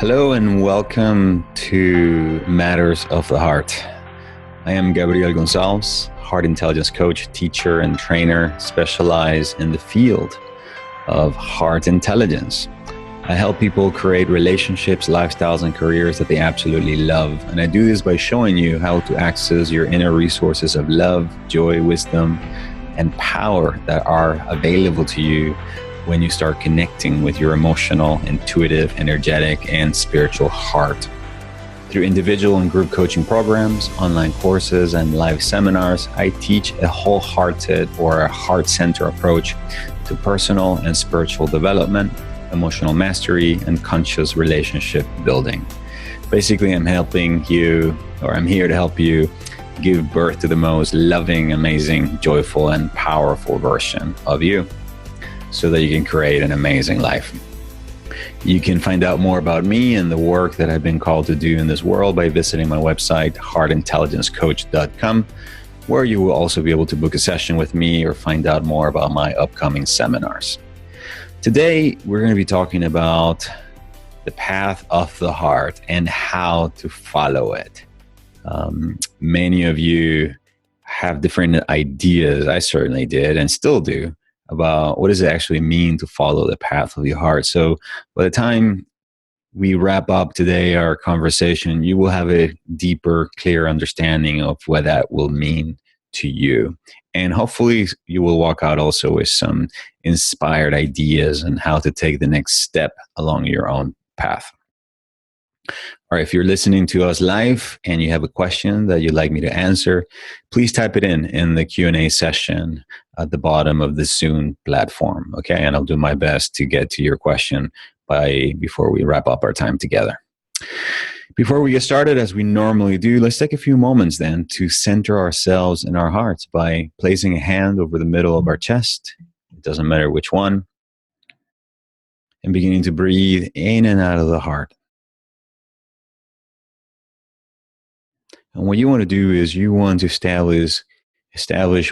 Hello and welcome to Matters of the Heart. I am Gabriel Gonsalves, heart intelligence coach, teacher, and trainer specialized in the field of heart intelligence. I help people create relationships, lifestyles, and careers that they absolutely love. And I do this by showing you how to access your inner resources of love, joy, wisdom, and power that are available to you when you start connecting with your emotional, intuitive, energetic, and spiritual heart. Through individual and group coaching programs, online courses, and live seminars, I teach a wholehearted or a heart-centered approach to personal and spiritual development, emotional mastery, and conscious relationship building. Basically, I'm here to help you give birth to the most loving, amazing, joyful, and powerful version of you, so that you can create an amazing life. You can find out more about me and the work that I've been called to do in this world by visiting my website, heartintelligencecoach.com, where you will also be able to book a session with me or find out more about my upcoming seminars. Today, we're going to be talking about the path of the heart and how to follow it. Many of you have different ideas. I certainly did and still do, about what does it actually mean to follow the path of your heart. So by the time we wrap up today our conversation, you will have a deeper, clear understanding of what that will mean to you. And hopefully you will walk out also with some inspired ideas on how to take the next step along your own path. Or if you're listening to us live and you have a question that you'd like me to answer, please type it in the Q&A session at the bottom of the Zoom platform, okay? And I'll do my best to get to your question before we wrap up our time together. Before we get started, as we normally do, let's take a few moments then to center ourselves in our hearts by placing a hand over the middle of our chest. It doesn't matter which one. And beginning to breathe in and out of the heart. And what you want to do is you want to establish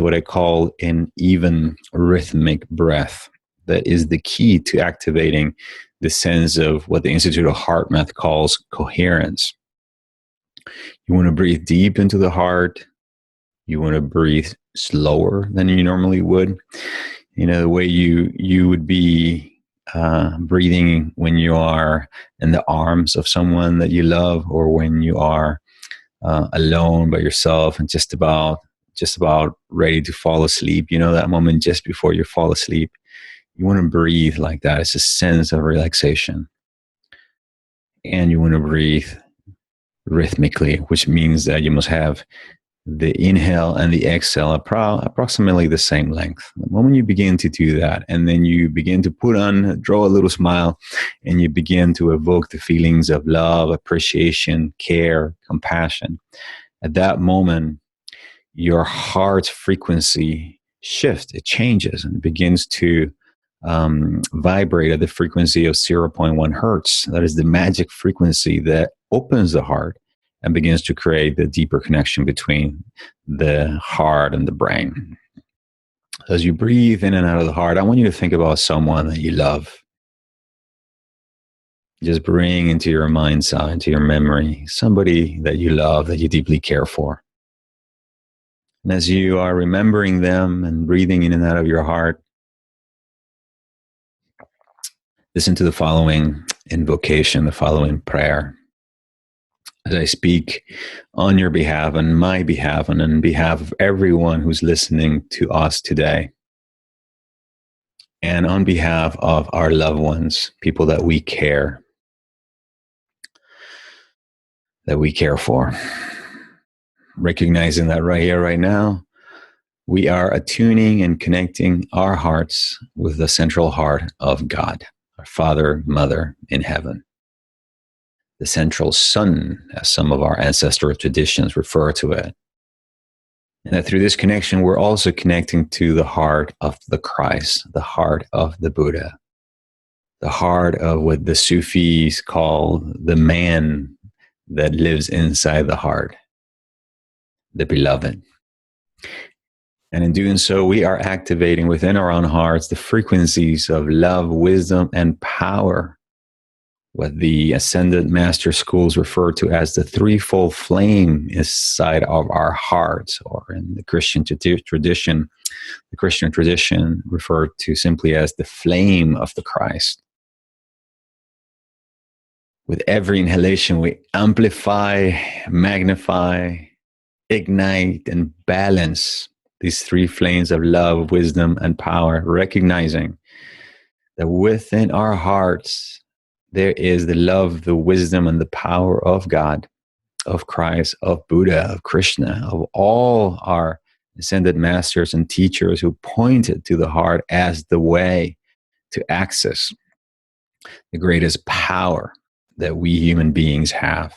what I call an even rhythmic breath. That is the key to activating the sense of what the Institute of Heart Math calls coherence. You want to breathe deep into the heart. You want to breathe slower than you normally would. You know, the way you would be breathing when you are in the arms of someone that you love, or when you are alone by yourself and just about ready to fall asleep. You know, that moment just before you fall asleep, you want to breathe like that. It's a sense of relaxation. And you want to breathe rhythmically, which means that you must have the inhale and the exhale approximately the same length. The moment you begin to do that, and then you begin to draw a little smile, and you begin to evoke the feelings of love, appreciation, care, compassion, at that moment, your heart's frequency shifts. It changes and begins to vibrate at the frequency of 0.1 hertz. That is the magic frequency that opens the heart and begins to create the deeper connection between the heart and the brain. As you breathe in and out of the heart, I want you to think about someone that you love. Just bring into your mind's eye, into your memory, somebody that you love, that you deeply care for. And as you are remembering them and breathing in and out of your heart, listen to the following invocation, the following prayer. As I speak on your behalf, on my behalf, and on behalf of everyone who's listening to us today, and on behalf of our loved ones, people that we care for, recognizing that right here, right now, we are attuning and connecting our hearts with the central heart of God, our Father, Mother in heaven. The central sun, as some of our ancestral traditions refer to it. And that through this connection, we're also connecting to the heart of the Christ, the heart of the Buddha, the heart of what the Sufis call the man that lives inside the heart, the beloved. And in doing so, we are activating within our own hearts the frequencies of love, wisdom, and power what the ascended master schools refer to as the threefold flame inside of our hearts, or in the Christian tradition, referred to simply as the flame of the Christ. With every inhalation, we amplify, magnify, ignite, and balance these three flames of love, wisdom, and power, recognizing that within our hearts, there is the love, the wisdom, and the power of God, of Christ, of Buddha, of Krishna, of all our ascended masters and teachers who pointed to the heart as the way to access the greatest power that we human beings have.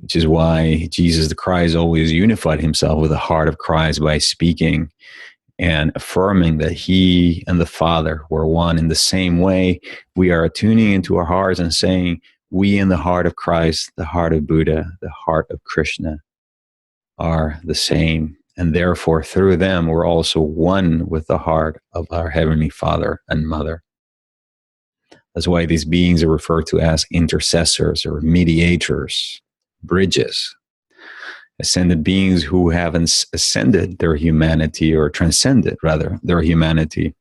Which is why Jesus the Christ always unified himself with the heart of Christ by speaking and affirming that he and the Father were one. In the same way, we are tuning into our hearts and saying, we in the heart of Christ, the heart of Buddha, the heart of Krishna are the same. And therefore, through them, we're also one with the heart of our Heavenly Father and Mother. That's why these beings are referred to as intercessors or mediators, bridges, ascended beings who have ascended their humanity, or transcended rather their humanity,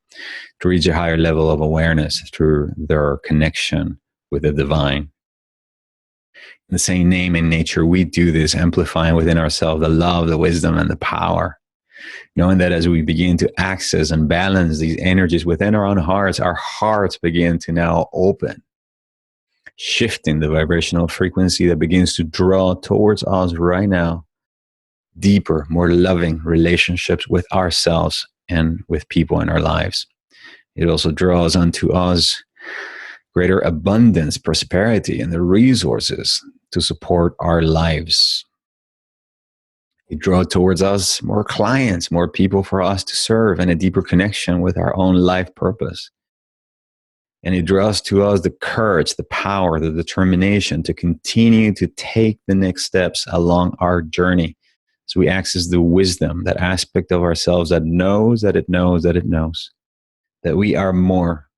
to reach a higher level of awareness through their connection with the divine. In the same name and nature, we do this, amplifying within ourselves the love, the wisdom, and the power, knowing that as we begin to access and balance these energies within our own hearts, our hearts begin to now open, shifting the vibrational frequency that begins to draw towards us right now deeper, more loving relationships with ourselves and with people in our lives. It also draws unto us greater abundance, prosperity, and the resources to support our lives. It draws towards us more clients, more people for us to serve, and a deeper connection with our own life purpose. And it draws to us the courage, the power, the determination to continue to take the next steps along our journey. So we access the wisdom, that aspect of ourselves that knows that it knows that it knows, that we are more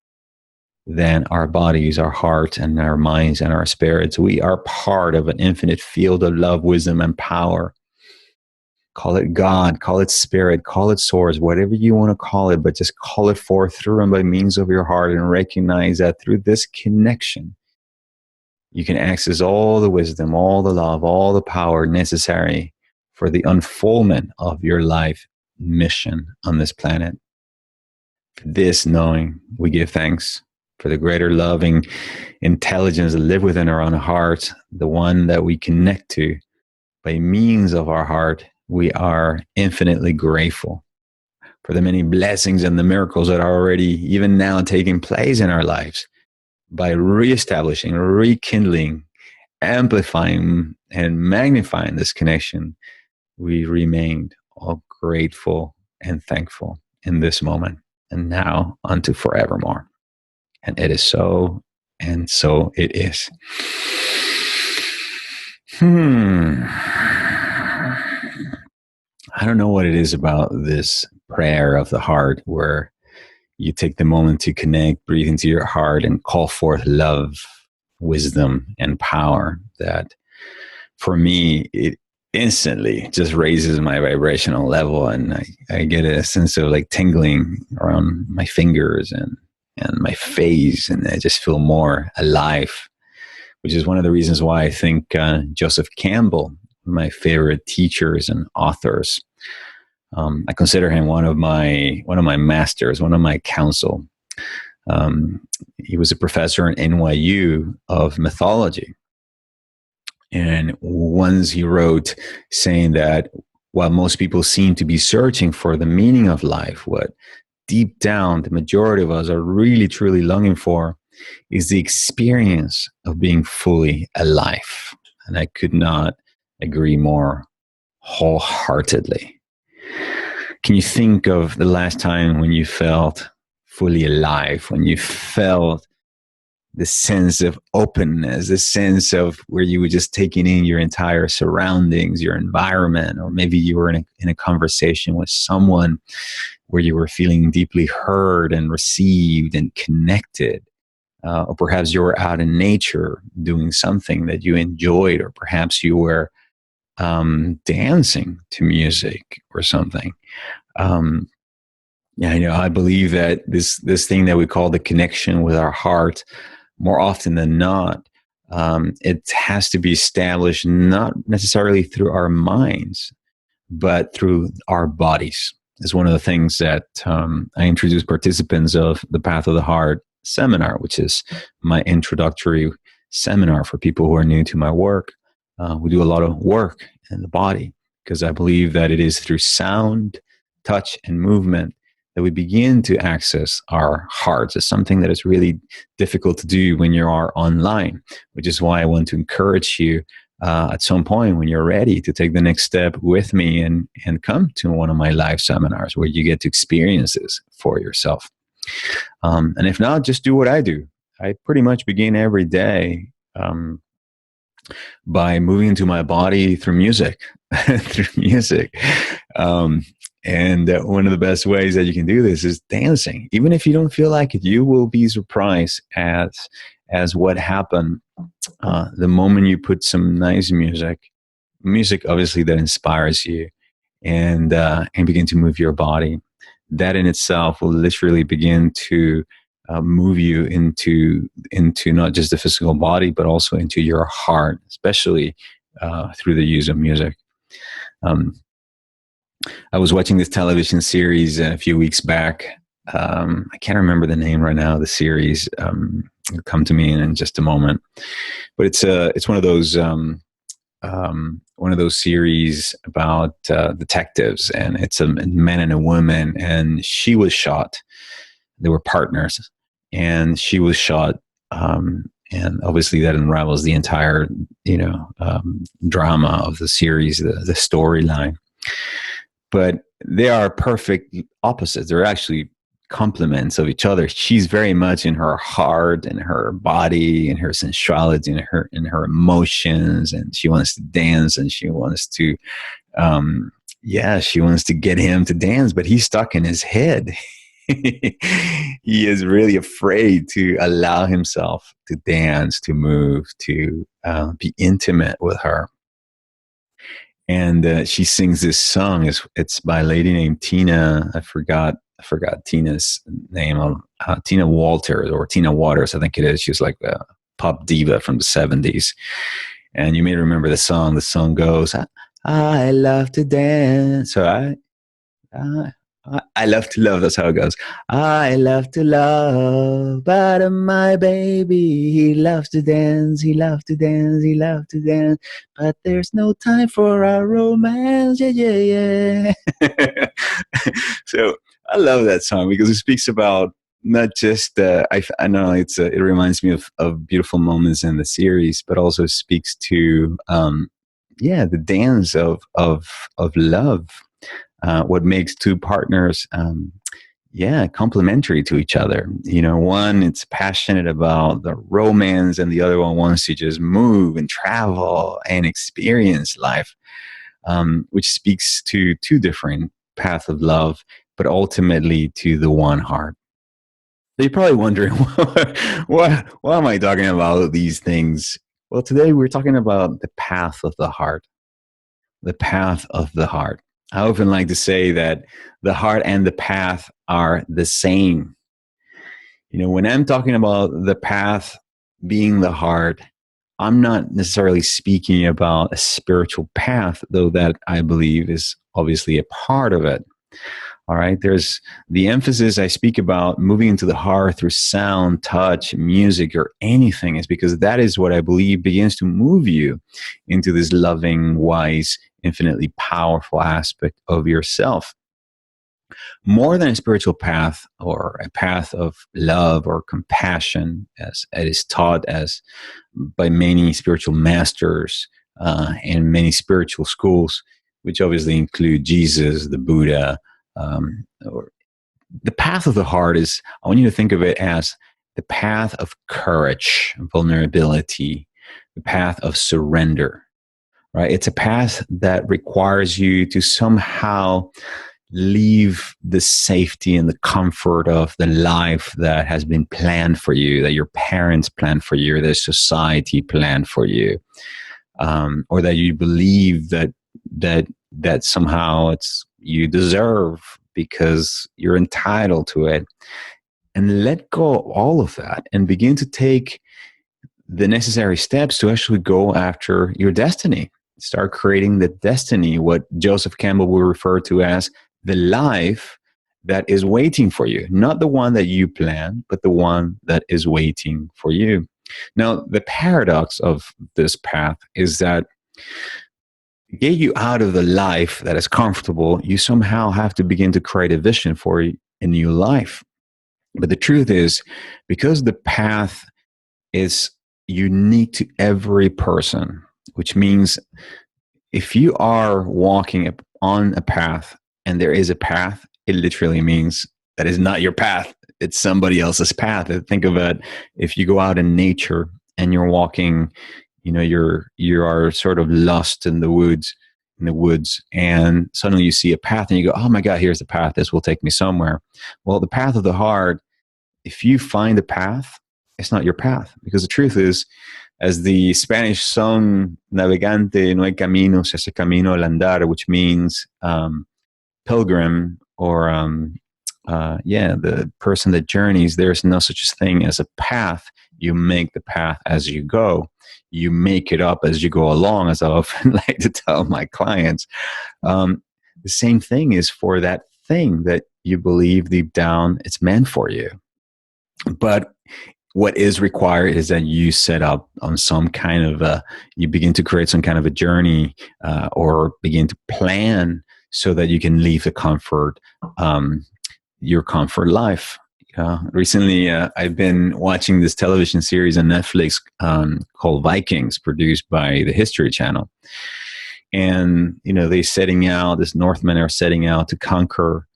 than our bodies, our hearts, and our minds, and our spirits. We are part of an infinite field of love, wisdom, and power. Call it God, call it spirit, call it source, whatever you want to call it, but just call it forth through and by means of your heart, and recognize that through this connection, you can access all the wisdom, all the love, all the power necessary for the unfoldment of your life mission on this planet. For this knowing, we give thanks for the greater loving intelligence that live within our own hearts, the one that we connect to by means of our heart. We are infinitely grateful for the many blessings and the miracles that are already even now taking place in our lives. By reestablishing, rekindling, amplifying, and magnifying this connection, we remained all grateful and thankful in this moment, and now unto forevermore. And it is so, and so it is. I don't know what it is about this prayer of the heart where you take the moment to connect, breathe into your heart, and call forth love, wisdom, and power, that for me, it instantly just raises my vibrational level, and I get a sense of like tingling around my fingers and my face, and I just feel more alive, which is one of the reasons why I think Joseph Campbell, my favorite teachers and authors, I consider him one of my masters, one of my counsel. He was a professor in NYU of mythology. And once he wrote saying that while most people seem to be searching for the meaning of life, what deep down the majority of us are really, truly longing for is the experience of being fully alive. And I could not agree more wholeheartedly. Can you think of the last time when you felt fully alive, when you felt the sense of openness, the sense of where you were just taking in your entire surroundings, your environment, or maybe you were in a conversation with someone where you were feeling deeply heard and received and connected? or perhaps you were out in nature doing something that you enjoyed, or perhaps you were dancing to music or something. Um, yeah, I believe that this thing that we call the connection with our heart, more often than not, it has to be established not necessarily through our minds, but through our bodies. Is one of the things that I introduce participants of the Path of the Heart seminar, which is my introductory seminar for people who are new to my work. We do a lot of work in the body because I believe that it is through sound, touch, and movement that we begin to access our hearts. It's something that is really difficult to do when you are online, which is why I want to encourage you at some point when you're ready to take the next step with me and come to one of my live seminars where you get to experience this for yourself. And if not, just do what I do. I pretty much begin every day by moving into my body through music, through music. And one of the best ways that you can do this is dancing. Even if you don't feel like it, you will be surprised as what happened the moment you put some nice music obviously that inspires you, and begin to move your body. That in itself will literally begin to move you into not just the physical body, but also into your heart, especially through the use of music. I was watching this television series a few weeks back. I can't remember the name right now. The series will come to me in just a moment, but it's one of those series about detectives, and it's a man and a woman, and she was shot. They were partners, and she was shot, and obviously that unravels the entire drama of the series, the storyline. But they are perfect opposites. They're actually complements of each other. She's very much in her heart and her body and her sensuality and her emotions, and she wants to dance, and she wants to she wants to get him to dance, but he's stuck in his head. He is really afraid to allow himself to dance, to move, to be intimate with her. And she sings this song. It's by a lady named Tina. I forgot Tina's name. Tina Walters, or Tina Waters, I think it is. She's like a pop diva from the 70s. And you may remember the song. The song goes, I love to dance. So I love to love. That's how it goes. I love to love, but my baby, he loves to dance. He loves to dance. He loves to dance. But there's no time for our romance. Yeah, yeah, yeah. So I love that song because it speaks about not just I know it reminds me of beautiful moments in the series, but also speaks to the dance of love. What makes two partners complementary to each other. One, it's passionate about the romance, and the other one wants to just move and travel and experience life, which speaks to two different paths of love, but ultimately to the one heart. So you're probably wondering, why am I talking about these things? Well, today we're talking about the path of the heart. The path of the heart. I often like to say that the heart and the path are the same. When I'm talking about the path being the heart, I'm not necessarily speaking about a spiritual path, though that I believe is obviously a part of it. All right. There's the emphasis I speak about moving into the heart through sound, touch, music, or anything is because that is what I believe begins to move you into this loving, wise, infinitely powerful aspect of yourself. More than a spiritual path or a path of love or compassion, as it is taught as by many spiritual masters and many spiritual schools, which obviously include Jesus, the Buddha, or the path of the heart is, I want you to think of it as the path of courage, vulnerability, the path of surrender, right? It's a path that requires you to somehow leave the safety and the comfort of the life that has been planned for you, that your parents planned for you, that society planned for you, or that you believe that somehow it's you deserve because you're entitled to it, and let go of all of that and begin to take the necessary steps to actually go after your destiny. Start creating the destiny, what Joseph Campbell will refer to as the life that is waiting for you. Not the one that you plan, but the one that is waiting for you. Now, the paradox of this path is that to get you out of the life that is comfortable, you somehow have to begin to create a vision for a new life. But the truth is, because the path is unique to every person, which means if you are walking on a path and there is a path, it literally means that is not your path. It's somebody else's path. Think of it, if you go out in nature and you're walking, you are sort of lost in the woods, and suddenly you see a path and you go, oh my God, here's the path. This will take me somewhere. Well, the path of the heart, if you find a path, it's not your path, because the truth is, as the Spanish song "Navegante no hay camino, se hace camino al andar," which means pilgrim, or the person that journeys. There's no such thing as a path. You make the path as you go. You make it up as you go along, as I often like to tell my clients. The same thing is for that thing that you believe deep down it's meant for you. But what is required is that you set up on some kind of you begin to create some kind of a journey, or begin to plan so that you can leave the comfort, your comfort life. Recently, I've been watching this television series on Netflix called Vikings, produced by the History Channel. And, these Northmen are setting out to conquer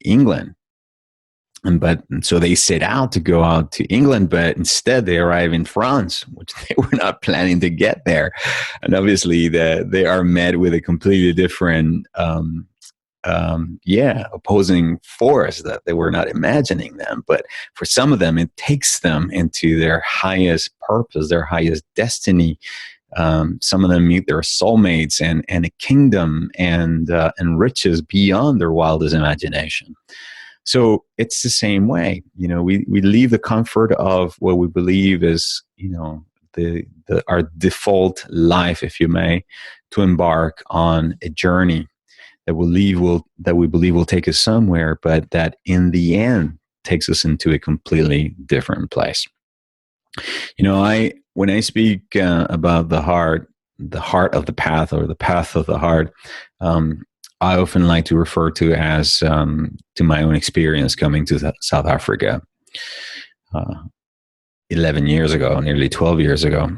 England. So they set out to go out to England, but instead they arrive in France, which they were not planning to get there. And obviously they are met with a completely different, opposing force that they were not imagining them. But for some of them, it takes them into their highest purpose, their highest destiny. Some of them meet their soulmates and a kingdom and riches beyond their wildest imagination. So it's the same way, we leave the comfort of what we believe is, our default life, if you may, to embark on a journey that we believe will take us somewhere, but that in the end takes us into a completely different place. When I speak about the heart of the path, or the path of the heart, I often like to refer to as to my own experience coming to South Africa 11 years ago, nearly 12 years ago.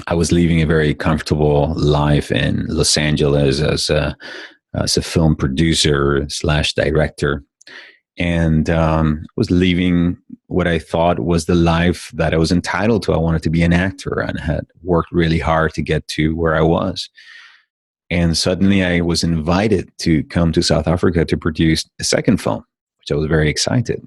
I was leaving a very comfortable life in Los Angeles as a film producer / director, and was leaving what I thought was the life that I was entitled to. I wanted to be an actor and had worked really hard to get to where I was. And suddenly I was invited to come to South Africa to produce a second film, which I was very excited.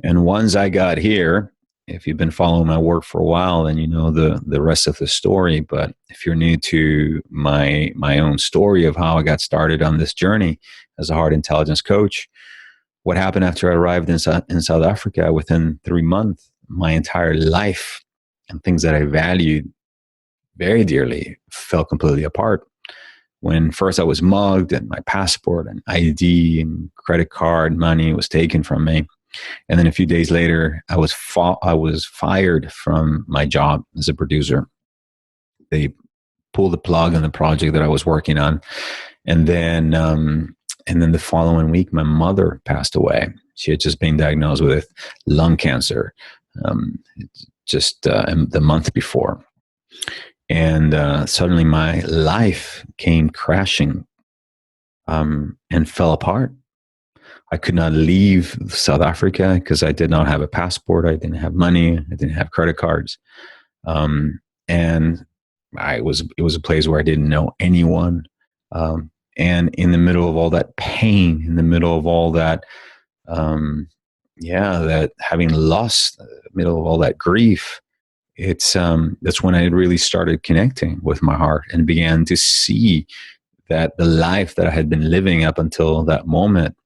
And once I got here, if you've been following my work for a while, then you know the rest of the story. But if you're new to my own story of how I got started on this journey as a heart intelligence coach, what happened after I arrived in South Africa, within 3 months, my entire life and things that I valued very dearly fell completely apart. When first I was mugged and my passport and ID and credit card money was taken from me. And then a few days later, I was fired from my job as a producer. They pulled the plug on the project that I was working on. And then the following week, my mother passed away. She had just been diagnosed with lung cancer the month before. And suddenly my life came crashing and fell apart. I could not leave South Africa because I did not have a passport. I didn't have money. I didn't have credit cards. And it was a place where I didn't know anyone. And in the middle of all that pain, in the middle of all that, that having lost, middle of all that grief, it's that's when I really started connecting with my heart and began to see that the life that I had been living up until that moment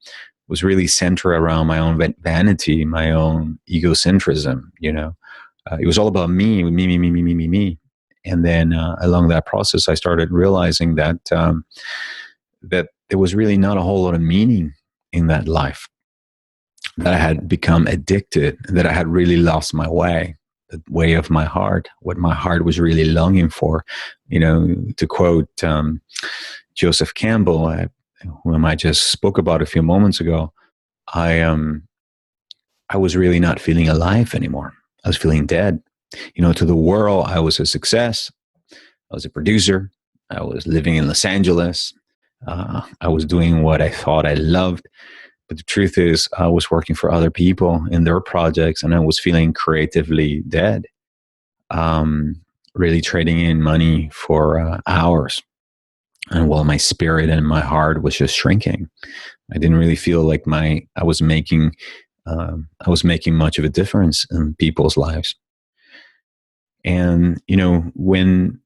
was really centered around my own vanity, my own egocentrism. It was all about me. And then along that process, I started realizing that there was really not a whole lot of meaning in that life, that I had become addicted, that I had really lost my way, the way of my heart, what my heart was really longing for. To quote Joseph Campbell, whom I just spoke about a few moments ago, I was really not feeling alive anymore. I was feeling dead. To the world, I was a success. I was a producer. I was living in Los Angeles. I was doing what I thought I loved. But the truth is, I was working for other people in their projects, and I was feeling creatively dead. Really trading in money for hours. And while my spirit and my heart was just shrinking, I didn't really feel like I was making much of a difference in people's lives. And when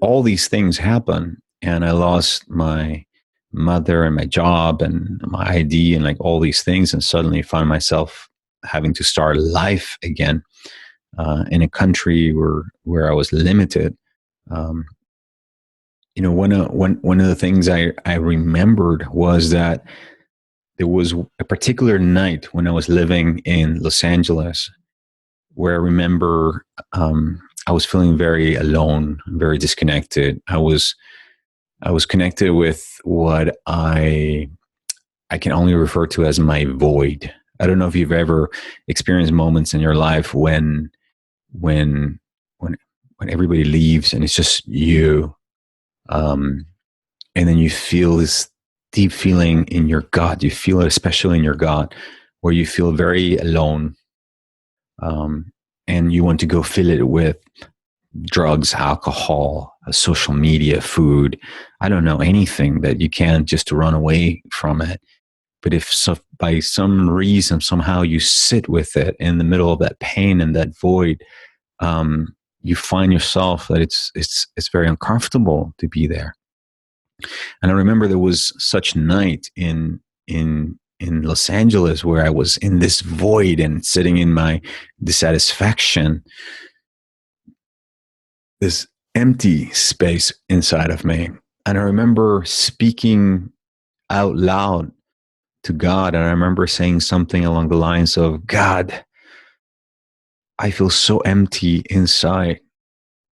all these things happen, and I lost my mother and my job and my ID and like all these things, and suddenly find myself having to start life again in a country where I was limited. One of the things I remembered was that there was a particular night when I was living in Los Angeles where I remember I was feeling very alone, very disconnected. I was connected with what I can only refer to as my void. I don't know if you've ever experienced moments in your life when when everybody leaves and it's just you, and then you feel this deep feeling in your gut. You feel it especially in your gut, where you feel very alone, and you want to go fill it with drugs, alcohol, social media, food. I don't know, anything that you can, just to run away from it. But if by some reason, somehow you sit with it in the middle of that pain and that void, you find yourself that it's very uncomfortable to be there. And I remember there was such night in Los Angeles where I was in this void and sitting in my dissatisfaction, this empty space inside of me. And I remember speaking out loud to God. And I remember saying something along the lines of, God, I feel so empty inside.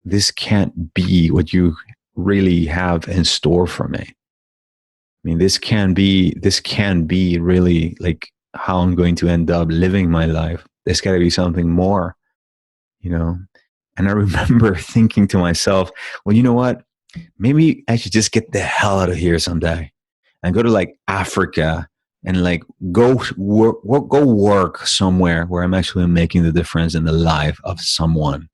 This can't be what you really have in store for me. I mean, this can be really like how I'm going to end up living my life. There's got to be something more, And I remember thinking to myself, well, you know what? Maybe I should just get the hell out of here someday and go to like Africa and like go work somewhere where I'm actually making the difference in the life of someone.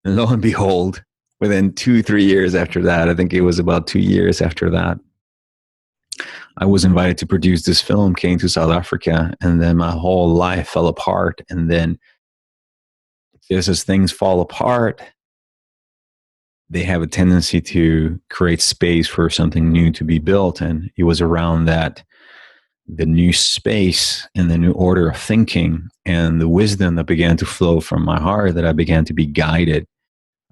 And lo and behold, within 2-3 years after that, I think it was about 2 years after that, I was invited to produce this film, came to South Africa, and then my whole life fell apart. And then just as things fall apart, they have a tendency to create space for something new to be built. And it was around that, the new space and the new order of thinking and the wisdom that began to flow from my heart, that I began to be guided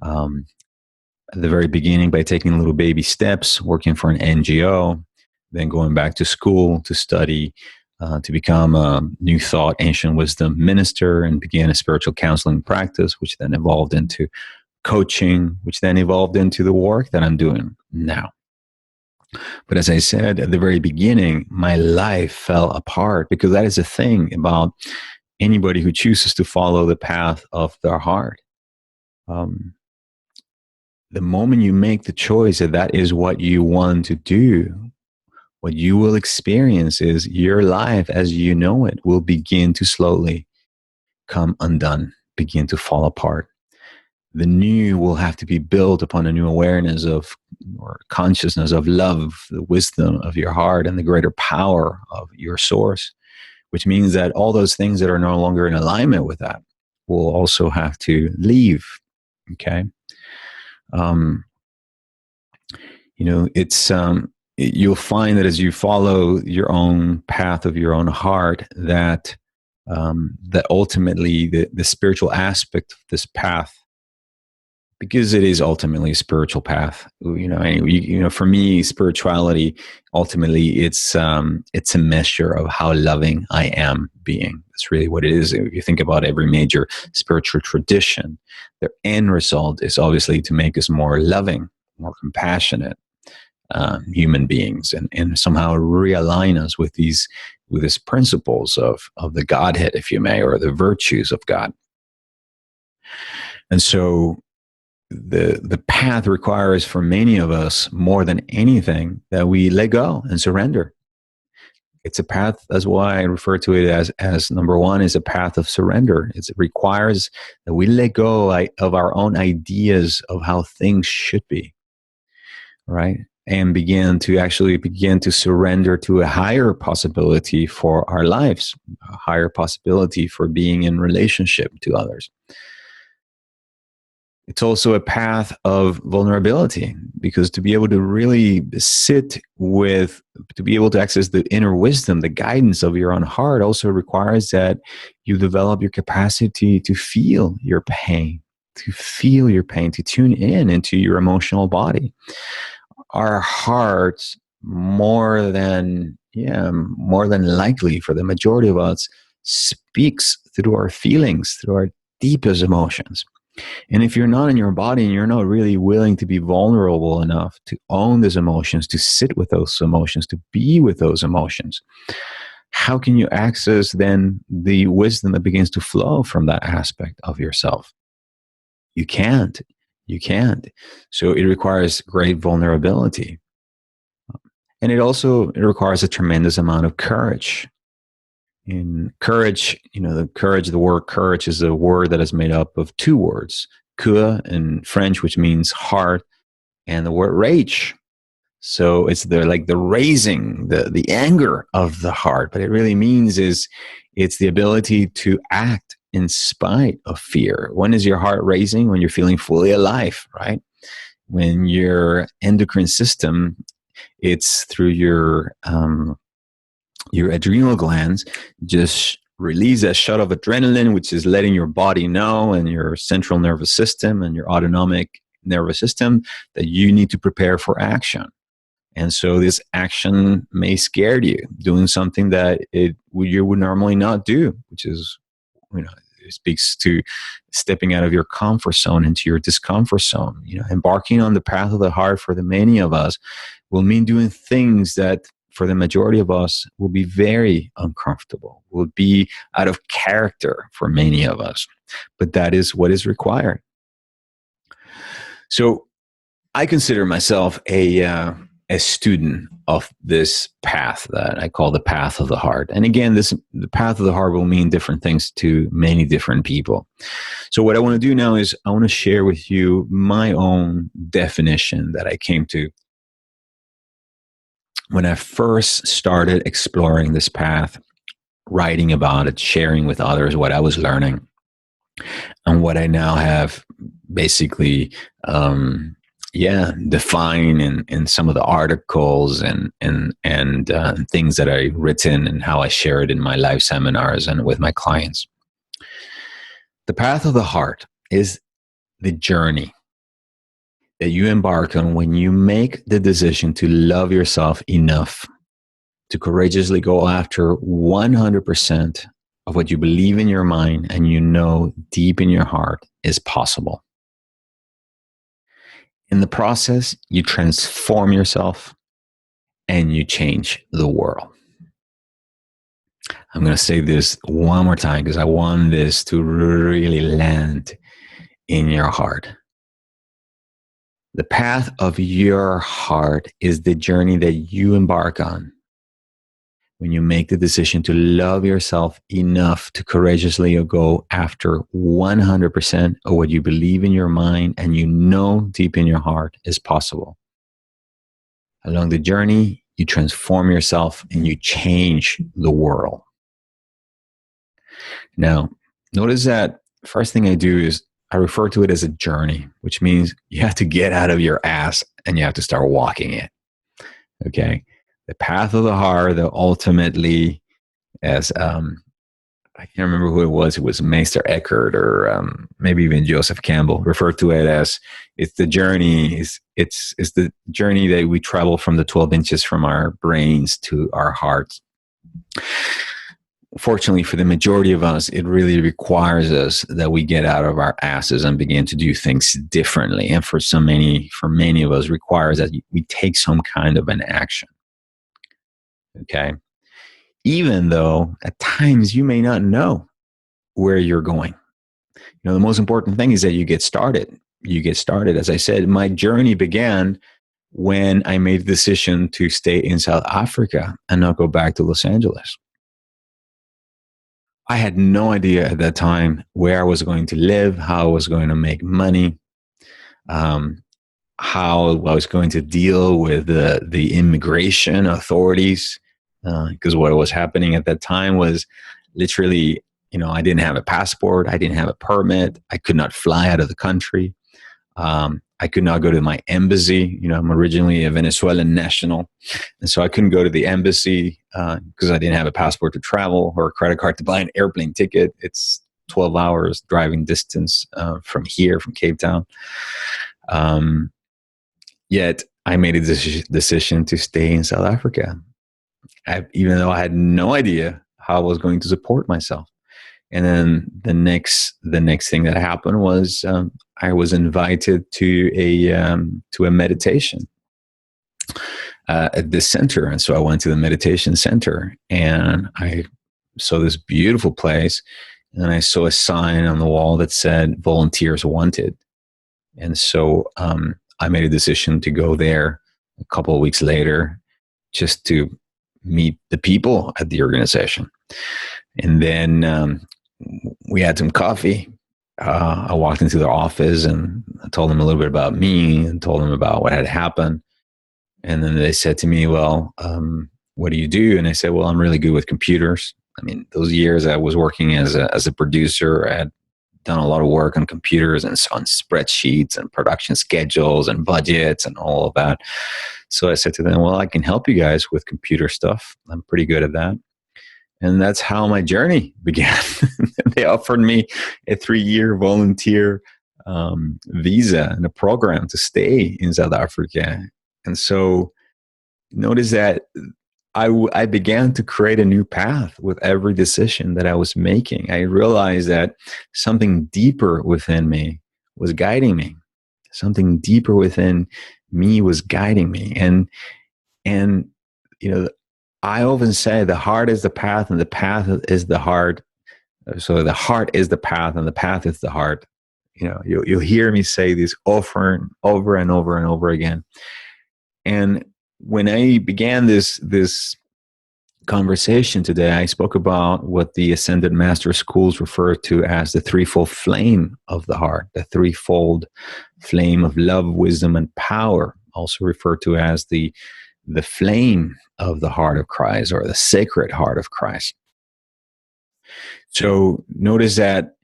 at the very beginning by taking little baby steps, working for an NGO, then going back to school to study, to become a New Thought, Ancient Wisdom minister, and began a spiritual counseling practice, which then evolved into coaching, which then evolved into the work that I'm doing now. But as I said at the very beginning, my life fell apart, because that is the thing about anybody who chooses to follow the path of their heart. The moment you make the choice that that is what you want to do, what you will experience is your life as you know it will begin to slowly come undone, begin to fall apart. The new will have to be built upon a new awareness of or consciousness of love, the wisdom of your heart, and the greater power of your source, which means that all those things that are no longer in alignment with that will also have to leave. Okay. It's you'll find that as you follow your own path of your own heart, that that ultimately the spiritual aspect of this path, because it is ultimately a spiritual path. For me, spirituality ultimately it's a measure of how loving I am being. That's really what it is. If you think about every major spiritual tradition, their end result is obviously to make us more loving, more compassionate human beings, and somehow realign us with these principles of the Godhead, if you may, or the virtues of God. And so the path requires for many of us, more than anything, that we let go and surrender. It's a path. That's why I refer to it as number one is a path of surrender. It requires that we let go of our own ideas of how things should be, right? And begin to surrender to a higher possibility for our lives, a higher possibility for being in relationship to others. It's also a path of vulnerability, because to be able to really to be able to access the inner wisdom, the guidance of your own heart, also requires that you develop your capacity to feel your pain, to tune in into your emotional body. Our hearts, more than likely for the majority of us, speaks through our feelings, through our deepest emotions. And if you're not in your body and you're not really willing to be vulnerable enough to own those emotions, to sit with those emotions, to be with those emotions, how can you access then the wisdom that begins to flow from that aspect of yourself? You can't. So it requires great vulnerability. And it requires a tremendous amount of courage. In courage, the word courage is a word that is made up of two words, coeur in French, which means heart, and the word rage. So it's the raising, the anger of the heart. But it really means it's the ability to act in spite of fear. When is your heart raising? When you're feeling fully alive, right? When your endocrine system, it's through your adrenal glands, just release a shot of adrenaline, which is letting your body know, and your central nervous system and your autonomic nervous system, that you need to prepare for action. And so this action may scare you, doing something that you would normally not do, which is, it speaks to stepping out of your comfort zone into your discomfort zone. Embarking on the path of the heart for the many of us will mean doing things that for the majority of us will be very uncomfortable, will be out of character for many of us. But that is what is required. So I consider myself a student of this path that I call the path of the heart. And again, the path of the heart will mean different things to many different people. So what I want to do now is I want to share with you my own definition that I came to when I first started exploring this path, writing about it, sharing with others what I was learning, and what I now have basically define in some of the articles and things that I've written, and how I share it in my live seminars and with my clients. The path of the heart is the journey that you embark on when you make the decision to love yourself enough to courageously go after 100% of what you believe in your mind and deep in your heart is possible. In the process, you transform yourself and you change the world. I'm going to say this one more time because I want this to really land in your heart. The path of your heart is the journey that you embark on when you make the decision to love yourself enough to courageously go after 100% of what you believe in your mind and deep in your heart is possible. Along the journey, you transform yourself and you change the world. Now, notice that first thing I do is I refer to it as a journey, which means you have to get out of your ass and you have to start walking it. Okay. The path of the heart, that ultimately, as I can't remember who it was Meister Eckhart or maybe even Joseph Campbell referred to it as it's the journey, it's the journey that we travel from the 12 inches from our brains to our hearts. Fortunately for the majority of us, it really requires us that we get out of our asses and begin to do things differently. And for many of us, requires that we take some kind of an action. Okay. Even though at times you may not know where you're going. The most important thing is that you get started. You get started. As I said, my journey began when I made the decision to stay in South Africa and not go back to Los Angeles. I had no idea at that time where I was going to live, how I was going to make money, how I was going to deal with the immigration authorities, because what was happening at that time was literally, I didn't have a passport, I didn't have a permit, I could not fly out of the country, I could not go to my embassy. I'm originally a Venezuelan national, and so I couldn't go to the embassy because I didn't have a passport to travel or a credit card to buy an airplane ticket. It's 12 hours driving distance from Cape Town. Yet I made a decision to stay in South Africa, even though I had no idea how I was going to support myself. And then the next thing that happened was I was invited to a meditation at this center, and so I went to the meditation center, and I saw this beautiful place, and I saw a sign on the wall that said "Volunteers Wanted," and so I made a decision to go there a couple of weeks later, just to meet the people at the organization, and then. We had some coffee. I walked into their office and I told them a little bit about me and told them about what had happened. And then they said to me, well, what do you do? And I said, well, I'm really good with computers. I mean, those years I was working as a producer, I had done a lot of work on computers and on spreadsheets and production schedules and budgets and all of that. So I said to them, well, I can help you guys with computer stuff. I'm pretty good at that. And that's how my journey began. They offered me a 3-year volunteer visa and a program to stay in South Africa. And so notice that I began to create a new path with every decision that I was making. I realized that something deeper within me was guiding me. Something deeper within me was guiding me. And I often say the heart is the path and the path is the heart. So the heart is the path and the path is the heart. You'll hear me say this over and over and over and over again. And when I began this conversation today, I spoke about what the Ascended Master Schools refer to as the threefold flame of the heart, the threefold flame of love, wisdom, and power, also referred to as the flame of the heart of Christ or the sacred heart of Christ. So notice that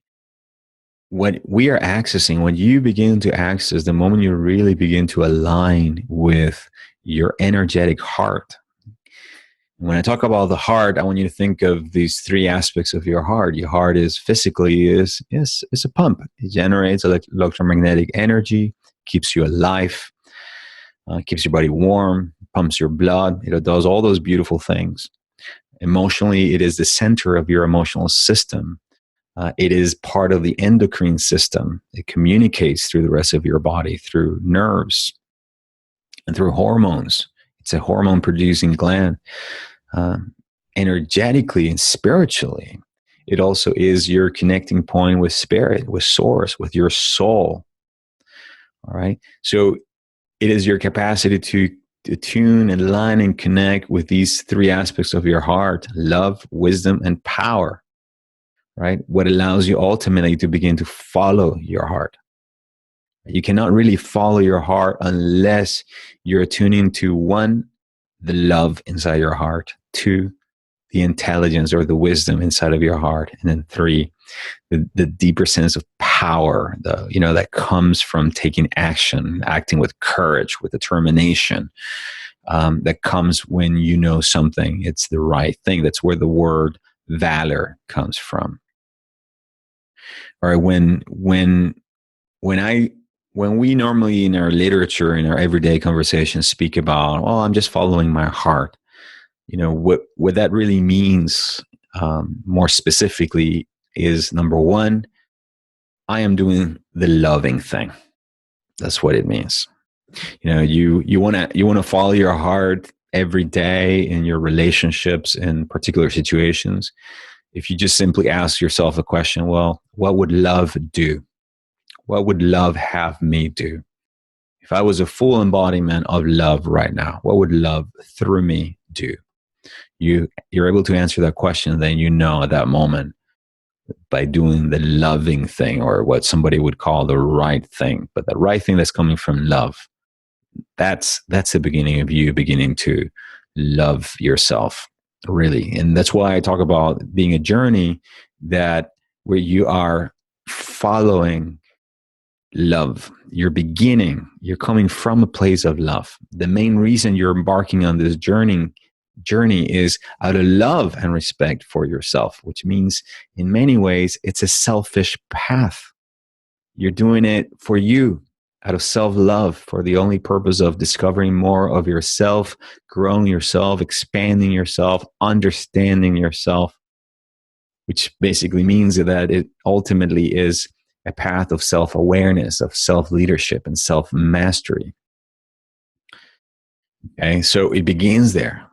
what we are accessing, when you begin to access, the moment you really begin to align with your energetic heart. When I talk about the heart, I want you to think of these 3 aspects of your heart. Your heart is physically is a pump. It generates electromagnetic energy, keeps you alive, keeps your body warm, pumps your blood. It does all those beautiful things. Emotionally, it is the center of your emotional system. It is part of the endocrine system. It communicates through the rest of your body, through nerves and through hormones. It's a hormone-producing gland. Energetically and spiritually, it also is your connecting point with spirit, with source, with your soul. All right? So it is your capacity to tune and align and connect with these 3 aspects of your heart: love, wisdom, and power. Right? What allows you ultimately to begin to follow your heart. You cannot really follow your heart unless you're tuning to one, the love inside your heart, two, the intelligence or the wisdom inside of your heart, and then three, the deeper sense of power, that comes from taking action, acting with courage, with determination, that comes when you know something, it's the right thing. That's where the word valor comes from. All right, when we normally in our literature, in our everyday conversations, speak about, oh, I'm just following my heart. What that really means, more specifically, is number one, I am doing the loving thing. That's what it means. You want to follow your heart every day in your relationships in particular situations. If you just simply ask yourself a question, well, what would love do? What would love have me do? If I was a full embodiment of love right now, what would love through me do? You're able to answer that question, then you know at that moment, by doing the loving thing, or what somebody would call the right thing, but the right thing that's coming from love, that's the beginning of you beginning to love yourself, really. And that's why I talk about being a journey, that where you are following love, you're coming from a place of love. The main reason you're embarking on this journey is out of love and respect for yourself, which means in many ways it's a selfish path. You're doing it for you, out of self-love, for the only purpose of discovering more of yourself, growing yourself, expanding yourself, understanding yourself, which basically means that it ultimately is a path of self-awareness, of self-leadership, and self-mastery. Okay, so it begins there.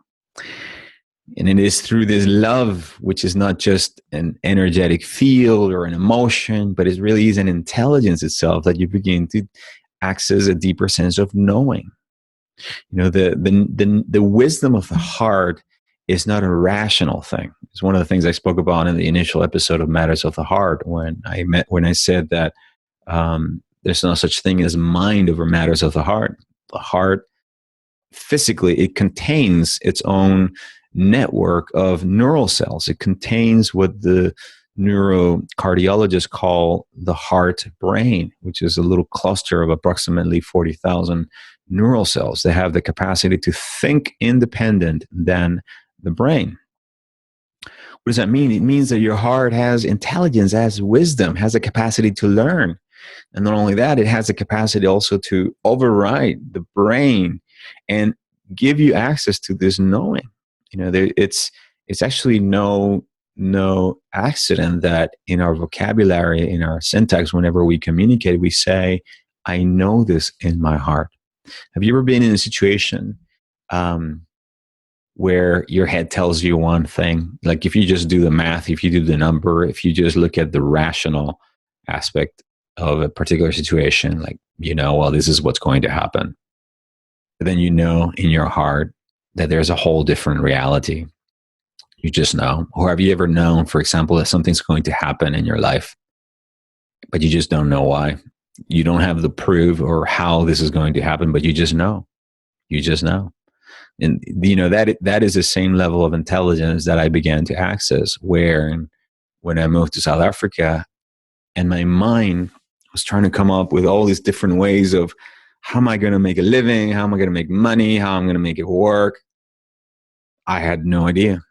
And it is through this love, which is not just an energetic field or an emotion, but it really is an intelligence itself, that you begin to access a deeper sense of knowing. The wisdom of the heart is not a rational thing. It's one of the things I spoke about in the initial episode of Matters of the Heart, when I said that there's no such thing as mind over matters of the heart. The heart, physically, it contains its own network of neural cells. It contains what the neurocardiologists call the heart brain, which is a little cluster of approximately 40,000 neural cells. They have the capacity to think independent than the brain. What does that mean? It means that your heart has intelligence, has wisdom, has a capacity to learn. And not only that, it has the capacity also to override the brain and give you access to this knowing. It's actually no accident that in our vocabulary, in our syntax, whenever we communicate, we say, I know this in my heart. Have you ever been in a situation where your head tells you one thing? Like, if you just do the math, if you do the number, if you just look at the rational aspect of a particular situation, like, well, this is what's going to happen. But then in your heart that there's a whole different reality. You just know. Or have you ever known, for example, that something's going to happen in your life, but you just don't know why? You don't have the proof or how this is going to happen, but you just know. You just know. And that is the same level of intelligence that I began to access when I moved to South Africa, and my mind was trying to come up with all these different ways of, how am I going to make a living? How am I going to make money? How am I going to make it work? I had no idea.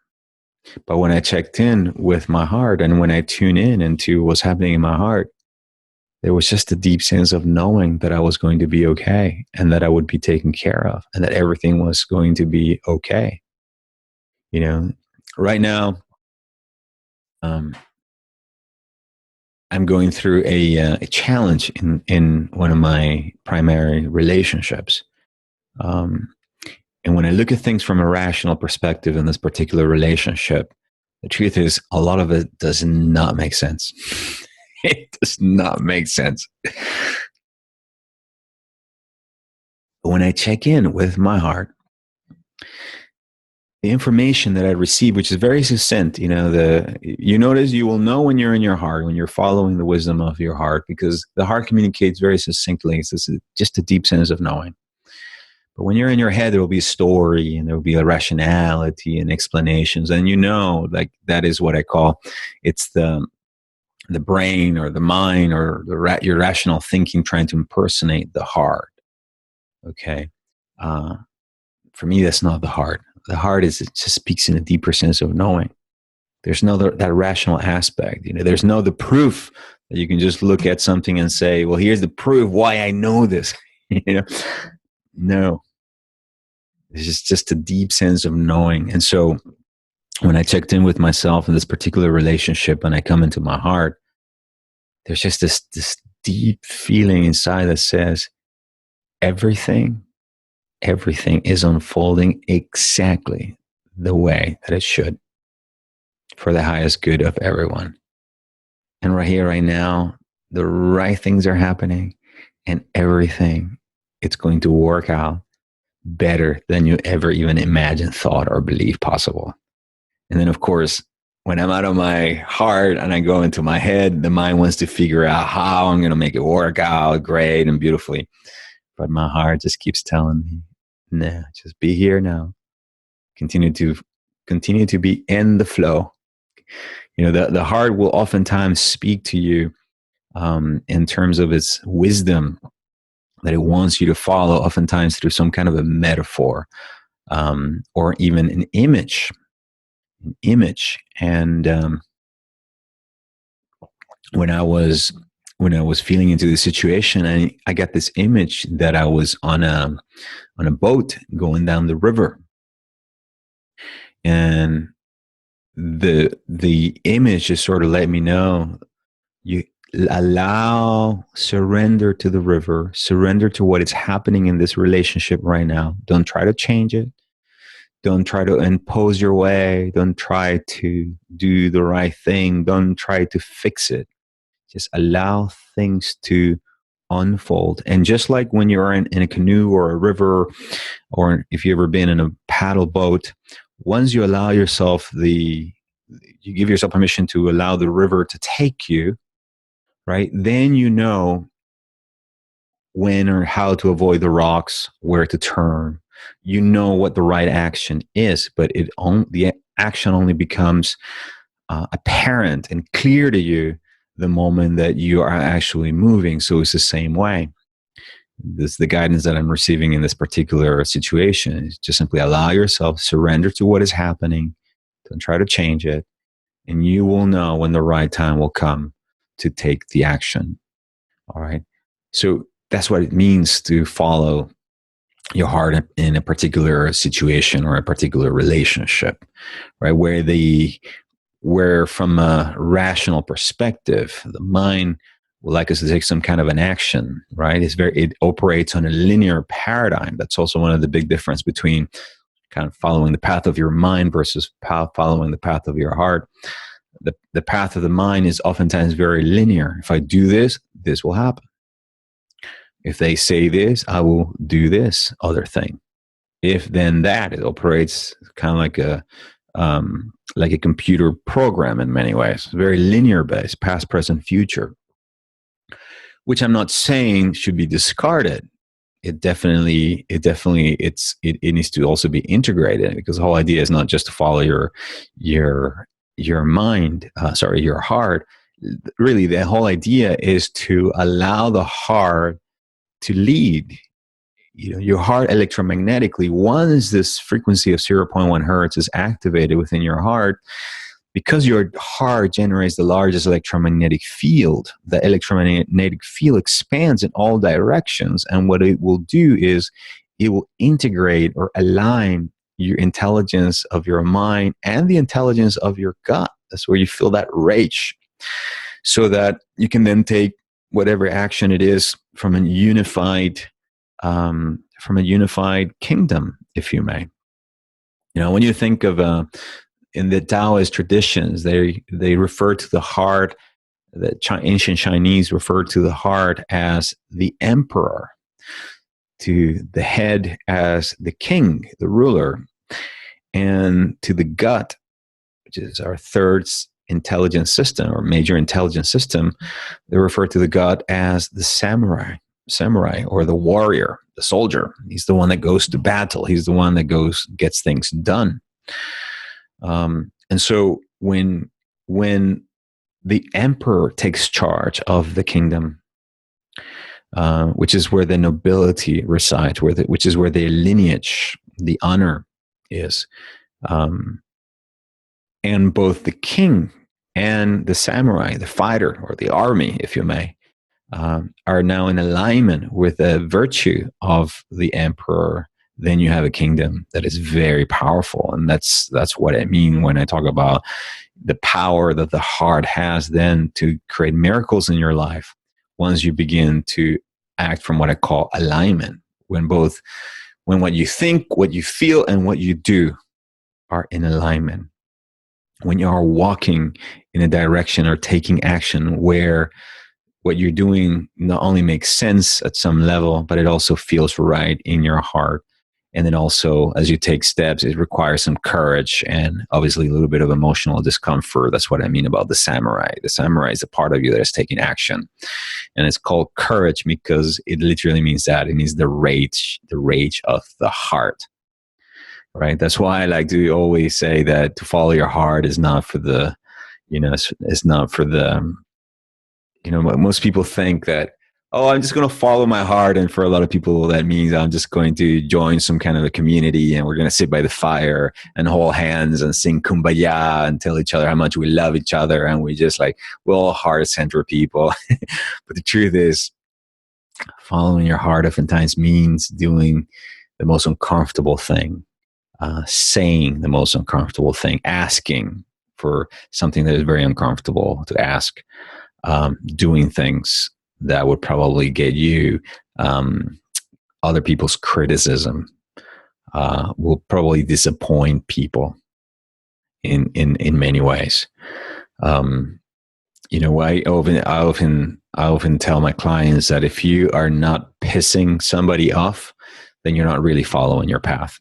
But when I checked in with my heart, and when I tune in into what's happening in my heart, there was just a deep sense of knowing that I was going to be okay, and that I would be taken care of, and that everything was going to be okay. Right now, I'm going through a challenge in one of my primary relationships. And when I look at things from a rational perspective in this particular relationship, the truth is, a lot of it does not make sense. It does not make sense. When I check in with my heart, the information that I receive, which is very succinct, you notice you will know when you're in your heart, when you're following the wisdom of your heart, because the heart communicates very succinctly. It's just a deep sense of knowing. But when you're in your head, there will be a story and there will be a rationality and explanations. And like that is what I call, it's the brain or the mind or your rational thinking trying to impersonate the heart. Okay. For me, that's not the heart. The heart it just speaks in a deeper sense of knowing. There's no that rational aspect. There's no the proof that you can just look at something and say, well, here's the proof why I know this. No, it's just a deep sense of knowing. And so when I checked in with myself in this particular relationship and I come into my heart, there's just this deep feeling inside that says everything is unfolding exactly the way that it should for the highest good of everyone. And right here, right now, the right things are happening and everything, it's going to work out better than you ever even imagined, thought, or believed possible. And then, of course, when I'm out of my heart and I go into my head, the mind wants to figure out how I'm going to make it work out great and beautifully. But my heart just keeps telling me, nah, just be here now. Continue to be in the flow. The heart will oftentimes speak to you in terms of its wisdom that it wants you to follow, oftentimes through some kind of a metaphor or even an image. And when I was feeling into the situation, I got this image that I was on a boat going down the river, and the image just sort of let me know, you surrender to the river, surrender to what is happening in this relationship right now. Don't try to change it. Don't try to impose your way. Don't try to do the right thing. Don't try to fix it. Just allow things to unfold. And just like when you're in a canoe or a river, or if you've ever been in a paddle boat, once you allow yourself you give yourself permission to allow the river to take you, right? Then you know when or how to avoid the rocks, where to turn. You know what the right action is, but the action only becomes apparent and clear to you the moment that you are actually moving. So it's the same way. This the guidance that I'm receiving in this particular situation is just simply allow yourself, surrender to what is happening, don't try to change it, and you will know when the right time will come to take the action. All right. So that's what it means to follow your heart in a particular situation or a particular relationship, right? Where from a rational perspective, the mind would like us to take some kind of an action, right? It operates on a linear paradigm. That's also one of the big difference between kind of following the path of your mind versus following the path of your heart. The path of the mind is oftentimes very linear. If I do this, this will happen. If they say this, I will do this other thing. If then that, it operates kind of like a computer program in many ways, very linear based, past, present, future, which I'm not saying should be discarded. It needs to also be integrated, because the whole idea is not just to follow your mind, your heart. Really, the whole idea is to allow the heart to lead. Your heart electromagnetically, once this frequency of 0.1 hertz is activated within your heart, because your heart generates the largest electromagnetic field, the electromagnetic field expands in all directions. And what it will do is it will integrate or align your intelligence of your mind and the intelligence of your gut. That's where you feel that rage, so that you can then take whatever action it is from a unified kingdom, if you may. When you think of in the Taoist traditions, they refer to the heart. The ancient Chinese referred to the heart as the emperor, to the head as the king, the ruler. and to the gut, which is our third intelligence system or major intelligence system. They refer to the gut as the samurai or the warrior, the soldier. He's the one that goes to battle. He's the one that gets things done. And so when the emperor takes charge of the kingdom, which is where the nobility resides, which is where the lineage, the honor is, and both the king and the samurai, the fighter or the army, if you may, are now in alignment with the virtue of the emperor, then you have a kingdom that is very powerful. And that's what I mean when I talk about the power that the heart has then to create miracles in your life once you begin to act from what I call alignment, when what you think, what you feel, and what you do are in alignment. When you are walking in a direction or taking action where what you're doing not only makes sense at some level, but it also feels right in your heart. And then also, as you take steps, it requires some courage and obviously a little bit of emotional discomfort. That's what I mean about the samurai. The samurai is a part of you that is taking action. And it's called courage because it literally means that. It means the rage of the heart. Right? That's why I like to always say that to follow your heart is not for the, it's not for the, most people think that, oh, I'm just going to follow my heart. And for a lot of people, that means I'm just going to join some kind of a community and we're going to sit by the fire and hold hands and sing Kumbaya and tell each other how much we love each other. And we just we're all heart-centered people. But the truth is, following your heart oftentimes means doing the most uncomfortable thing, saying the most uncomfortable thing, asking for something that is very uncomfortable to ask, doing things that would probably get you other people's criticism, will probably disappoint people in many ways. I often tell my clients that if you are not pissing somebody off, then you're not really following your path.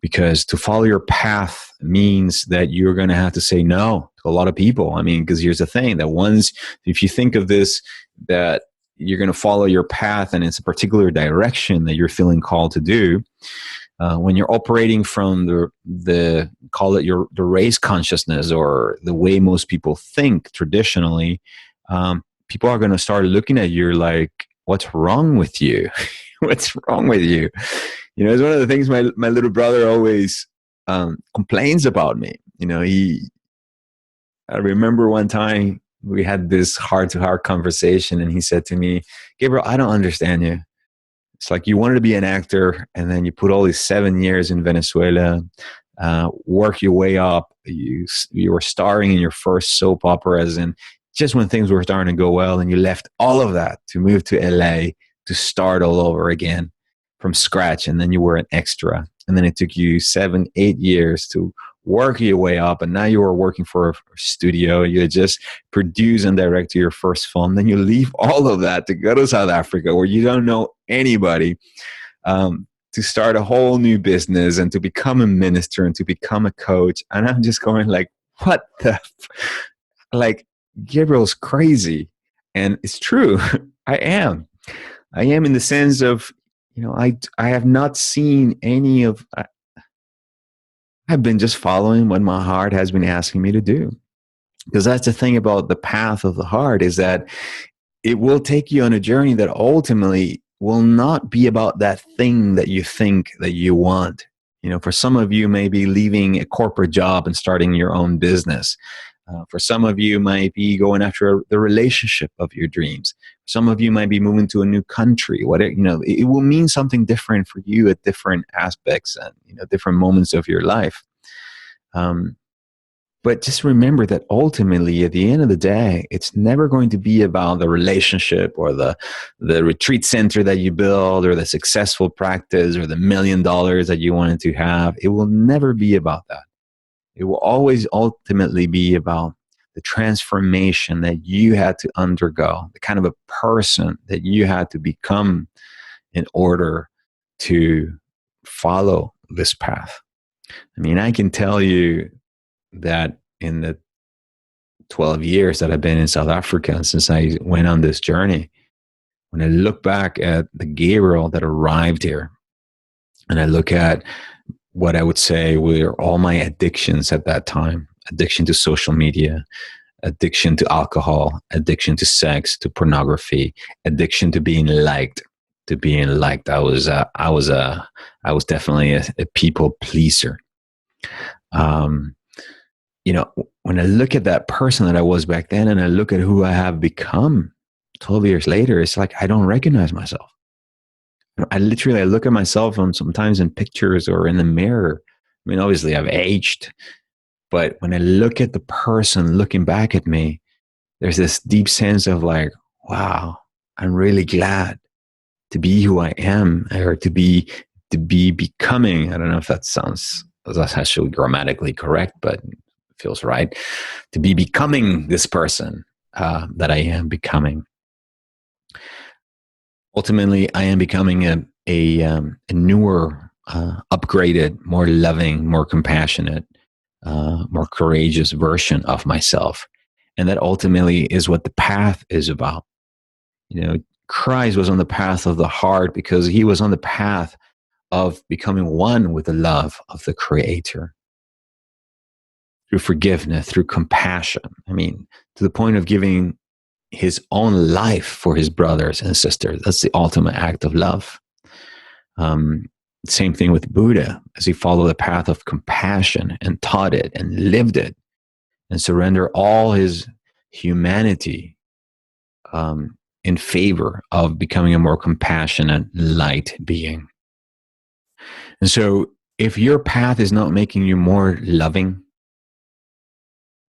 Because to follow your path means that you're going to have to say no to a lot of people. I mean, because here's the thing, that if you think of this, that you're going to follow your path and it's a particular direction that you're feeling called to do, when you're operating from the call it the race consciousness or the way most people think traditionally, people are going to start looking at you like, what's wrong with you? What's wrong with you? It's one of the things my little brother always complains about me. I remember one time we had this heart-to-heart conversation and he said to me, Gabriel, I don't understand you. It's like you wanted to be an actor and then you put all these 7 years in Venezuela, work your way up. You were starring in your first soap operas, and just when things were starting to go well, and you left all of that to move to LA to start all over again from scratch, and then you were an extra, and then it took you 7-8 years to work your way up, and now you are working for a studio. You just produce and direct your first film, then you leave all of that to go to South Africa where you don't know anybody, to start a whole new business and to become a minister and to become a coach. And I'm just going like, what the Gabriel's crazy. And it's true. I am in the sense of, I have not seen any of, I've been just following what my heart has been asking me to do. Because that's the thing about the path of the heart, is that it will take you on a journey that ultimately will not be about that thing that you think that you want. For some of you, maybe leaving a corporate job and starting your own business. For some of you, might be going after the relationship of your dreams. Some of you might be moving to a new country. It will mean something different for you at different aspects and different moments of your life. But just remember that ultimately, at the end of the day, it's never going to be about the relationship or the retreat center that you build or the successful practice or the $1 million that you wanted to have. It will never be about that. It will always ultimately be about the transformation that you had to undergo, the kind of a person that you had to become in order to follow this path. I mean, I can tell you that in the 12 years that I've been in South Africa since I went on this journey, when I look back at the Gabriel that arrived here, and I look at what I would say were all my addictions at that time: addiction to social media, addiction to alcohol, addiction to sex, to pornography, addiction to being liked. To being liked, I was definitely a people pleaser. Um, when I look at that person that I was back then, and I look at who I have become 12 years later, it's like I don't recognize myself. I look at myself on sometimes in pictures or in the mirror. I mean, obviously I've aged, but when I look at the person looking back at me, there's this deep sense of like, wow, I'm really glad to be who I am, or to be becoming. I don't know if that's actually grammatically correct, but it feels right. To be becoming this person that I am becoming. Ultimately, I am becoming a newer, upgraded, more loving, more compassionate, more courageous version of myself. And that ultimately is what the path is about. Christ was on the path of the heart because he was on the path of becoming one with the love of the Creator through forgiveness, through compassion. I mean, to the point of giving his own life for his brothers and sisters. That's the ultimate act of love. Same thing with Buddha, as he followed the path of compassion and taught it and lived it and surrendered all his humanity in favor of becoming a more compassionate, light being. And so if your path is not making you more loving,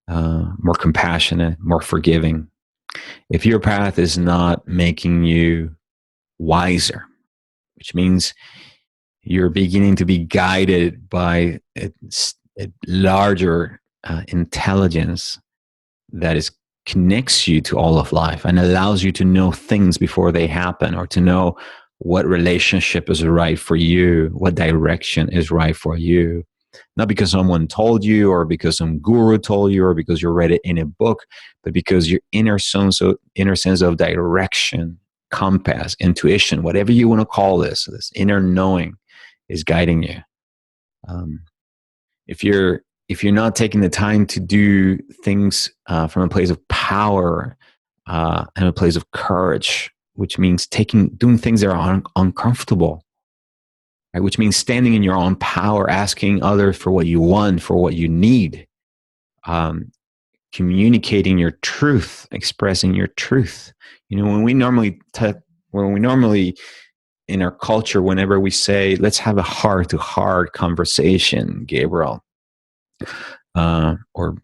more compassionate, more forgiving, if your path is not making you wiser, which means you're beginning to be guided by a larger intelligence that connects you to all of life and allows you to know things before they happen, or to know what relationship is right for you, what direction is right for you. Not because someone told you, or because some guru told you, or because you read it in a book, but because your inner sense of direction, compass, intuition, whatever you want to call this inner knowing is guiding you. If you're not taking the time to do things from a place of power and a place of courage, which means doing things that are uncomfortable, right? Which means standing in your own power, asking others for what you want, for what you need, communicating your truth, expressing your truth. When we normally in our culture, whenever we say, let's have a heart-to-heart conversation, Gabriel, or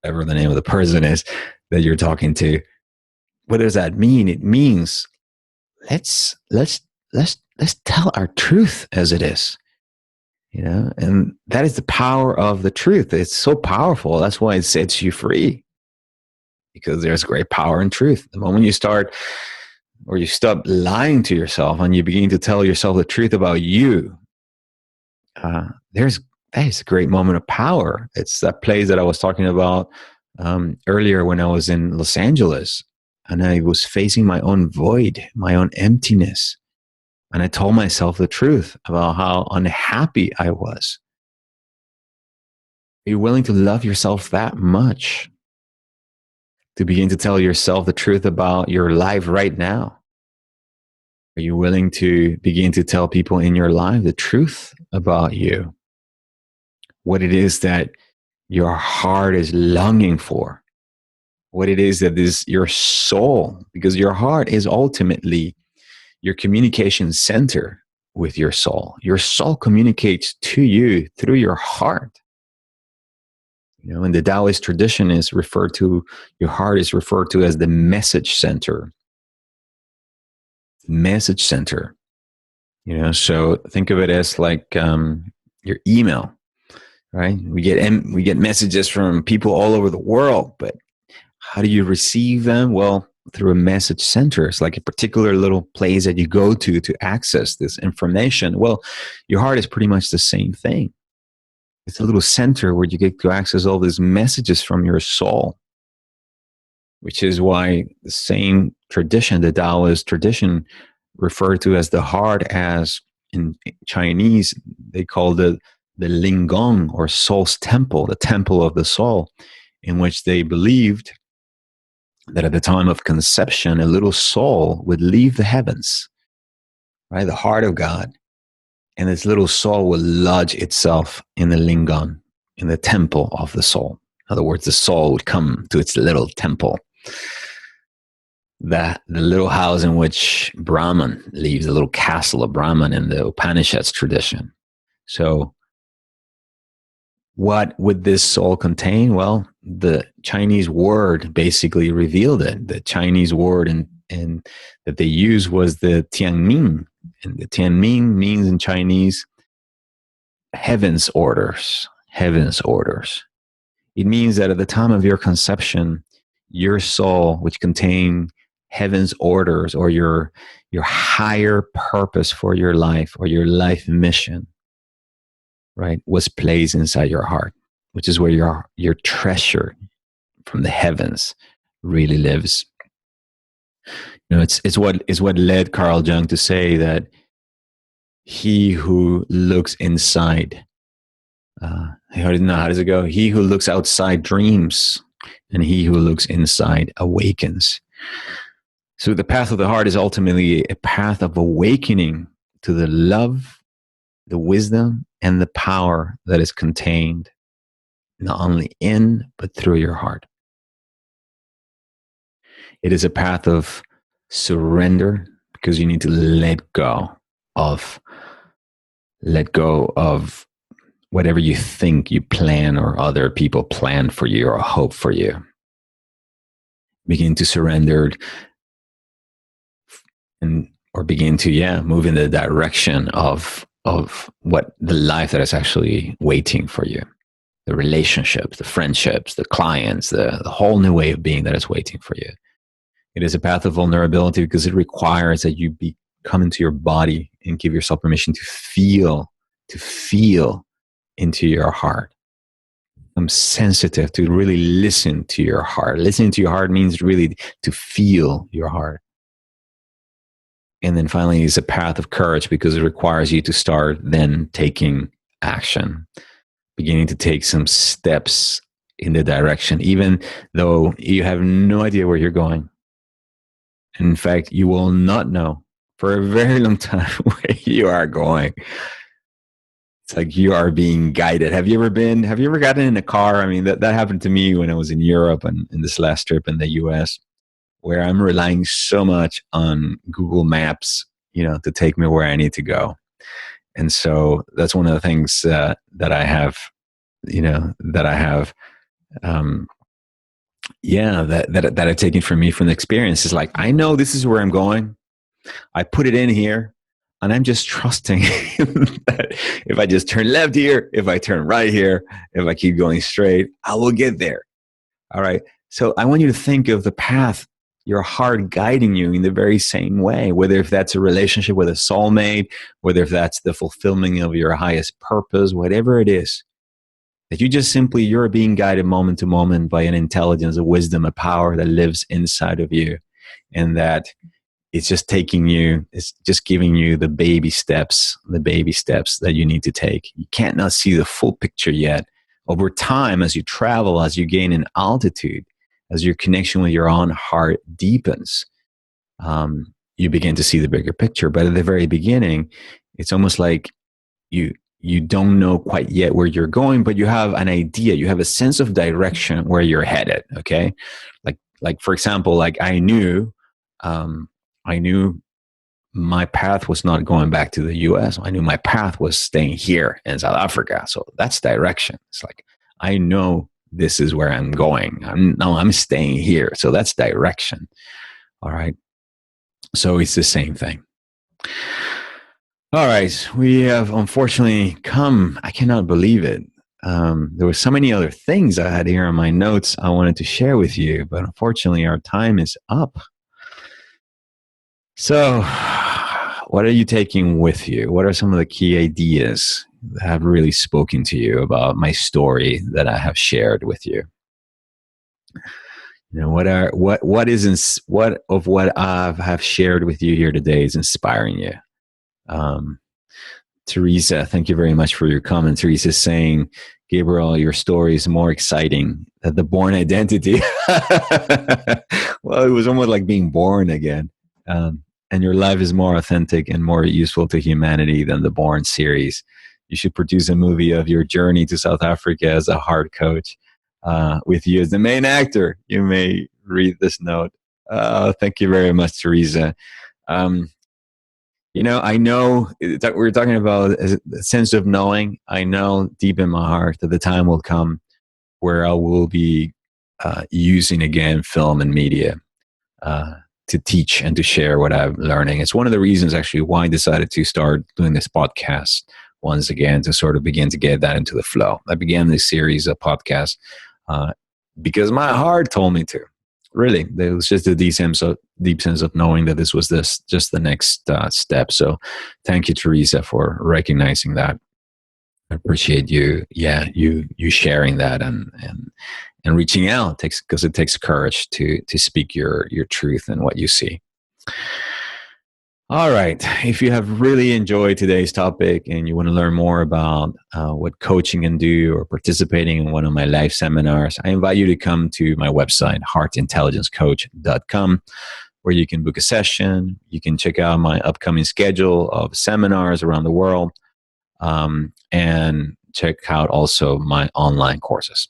whatever the name of the person is that you're talking to, what does that mean? It means let's tell our truth as it is, and that is the power of the truth. It's so powerful. That's why it sets you free, because there's great power in truth. The moment you start, or you stop lying to yourself and you begin to tell yourself the truth about you, that is a great moment of power. It's that place that I was talking about earlier when I was in Los Angeles, and I was facing my own void, my own emptiness. And I told myself the truth about how unhappy I was. Are you willing to love yourself that much to begin to tell yourself the truth about your life right now? Are you willing to begin to tell people in your life the truth about you? What it is that your heart is longing for? What it is that is your soul? Because your heart is ultimately your communication center with your soul. Your soul communicates to you through your heart. In the Taoist tradition, your heart is referred to as the message center. Message center. So think of it as like your email, right? We get messages from people all over the world, but how do you receive them? Well, through a message center. It's like a particular little place that you go to access this information. Well, your heart is pretty much the same thing. It's a little center where you get to access all these messages from your soul, which is why the same tradition, the Taoist tradition, referred to as the heart, as in Chinese, they call the Lingong, or soul's temple, the temple of the soul, in which they believed that at the time of conception, a little soul would leave the heavens, right? The heart of God. And this little soul will lodge itself in the Lingong, in the temple of the soul. In other words, the soul would come to its little temple, the little house in which Brahman lives, the little castle of Brahman in the Upanishads tradition. So what would this soul contain? Well, the Chinese word basically revealed it. The Chinese word and that they used was the Tianming. And the Tianming means in Chinese heaven's orders. Heaven's orders. It means that at the time of your conception, your soul, which contained heaven's orders, or your higher purpose for your life, or your life mission, right, was placed inside your heart, which is where your treasure from the heavens really lives. You know, it's what led Carl Jung to say that he who looks inside, how does it go? He who looks outside dreams, and he who looks inside awakens. So the path of the heart is ultimately a path of awakening to the love, the wisdom, and the power that is contained not only in, but through your heart. It is a path of surrender, because you need to let go of whatever you think you plan, or other people plan for you, or hope for you. Begin to surrender, or begin to move in the direction of what the life that is actually waiting for you, the relationships, the friendships, the clients, the whole new way of being that is waiting for you. It is a path of vulnerability, because it requires that you come into your body and give yourself permission to feel into your heart. I'm sensitive to really listen to your heart. Listening to your heart means really to feel your heart. And then finally, it's a path of courage, because it requires you to start then taking action, beginning to take some steps in the direction, even though you have no idea where you're going. In fact, you will not know for a very long time where you are going. It's like you are being guided. Have you ever gotten in a car? I mean, that happened to me when I was in Europe and in this last trip in the US, where I'm relying so much on Google Maps, to take me where I need to go. And so that's one of the things that I have, that I've taken from the experience, is like, I know this is where I'm going. I put it in here, and I'm just trusting that if I just turn left here, if I turn right here, if I keep going straight, I will get there. All right. So I want you to think of the path, your heart guiding you in the very same way, whether if that's a relationship with a soulmate, whether if that's the fulfillment of your highest purpose, whatever it is, that you're being guided moment to moment by an intelligence, a wisdom, a power that lives inside of you. And that it's just giving you the baby steps that you need to take. You can't not see the full picture yet. Over time, as you travel, as you gain in altitude, as your connection with your own heart deepens, you begin to see the bigger picture. But at the very beginning, it's almost like you don't know quite yet where you're going, but you have an idea. You have a sense of direction where you're headed. Okay, like for example, like I knew my path was not going back to the US. I knew my path was staying here in South Africa. So that's direction. It's like, I know this is where I'm going. I'm staying here. So that's direction. All right. So it's the same thing. All right. We have unfortunately come, I cannot believe it. There were so many other things I had here on my notes I wanted to share with you, but unfortunately our time is up. So what are you taking with you? What are some of the key ideas? that have really spoken to you about my story that I have shared with you? You know, what of what I have shared with you here today is inspiring you? Um, Teresa, thank you very much for your comment. Teresa is saying, Gabriel, your story is more exciting than the born identity. Well, it was almost like being born again. And your life is more authentic and more useful to humanity than the Born series. You should produce a movie of your journey to South Africa as a heart coach, with you as the main actor. You may read this note. Thank you very much, Teresa. You know, I know we're talking about a sense of knowing. I know deep in my heart that the time will come where I will be using again film and media to teach and to share what I'm learning. It's one of the reasons actually why I decided to start doing this podcast once again, to sort of begin to get that into the flow. I began this series of podcasts because my heart told me to. Really, there was just a deep sense of knowing that this was just the next step. So thank you, Teresa, for recognizing that. I appreciate you. Yeah, you sharing that and reaching out, because it takes courage to speak your truth and what you see. All right. If you have really enjoyed today's topic and you want to learn more about what coaching can do, or participating in one of my live seminars, I invite you to come to my website, heartintelligencecoach.com, where you can book a session. You can check out my upcoming schedule of seminars around the world, and check out also my online courses.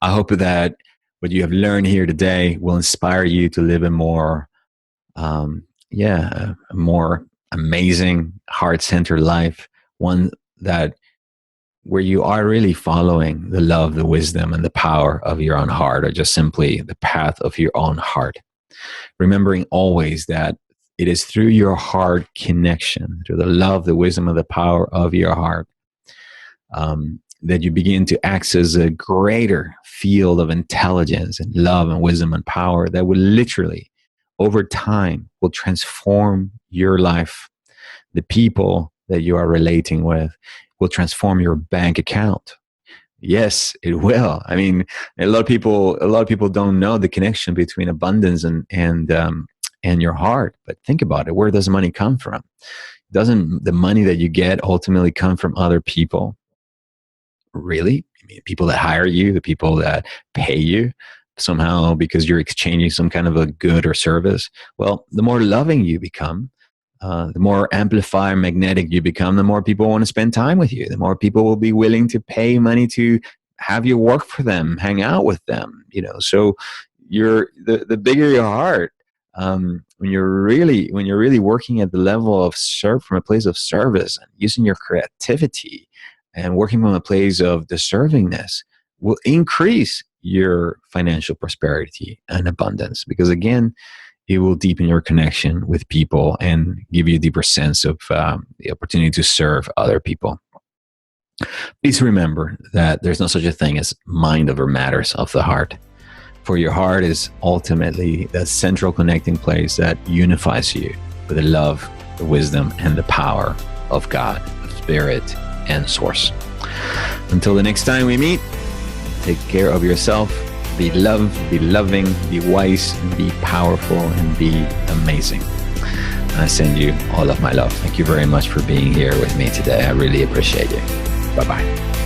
I hope that what you have learned here today will inspire you to live a more a more amazing, heart-centered life, one that where you are really following the love, the wisdom, and the power of your own heart, or just simply the path of your own heart. Remembering always that it is through your heart connection, through the love, the wisdom, and the power of your heart, that you begin to access a greater field of intelligence and love and wisdom and power that will literally, over time, will transform your life. The people that you are relating with will transform your bank account. Yes, it will. I mean, a lot of people don't know the connection between abundance and your heart. But think about it. Where does money come from? Doesn't the money that you get ultimately come from other people? Really? I mean, people that hire you, the people that pay you somehow because you're exchanging some kind of a good or service. Well, the more loving you become, the more amplified and magnetic you become, the more people want to spend time with you. The more people will be willing to pay money to have you work for them, hang out with them. You know, so the bigger your heart, when you're really working at the level of from a place of service and using your creativity and working from a place of deservingness, will increase your financial prosperity and abundance, because again, it will deepen your connection with people and give you a deeper sense of the opportunity to serve other people. Please remember that there's no such a thing as mind over matters of the heart. For your heart is ultimately the central connecting place that unifies you with the love, the wisdom, and the power of God, of Spirit, and Source. Until the next time we meet, take care of yourself. Be loved, be loving, be wise, be powerful, and be amazing. I send you all of my love. Thank you very much for being here with me today. I really appreciate you. Bye-bye.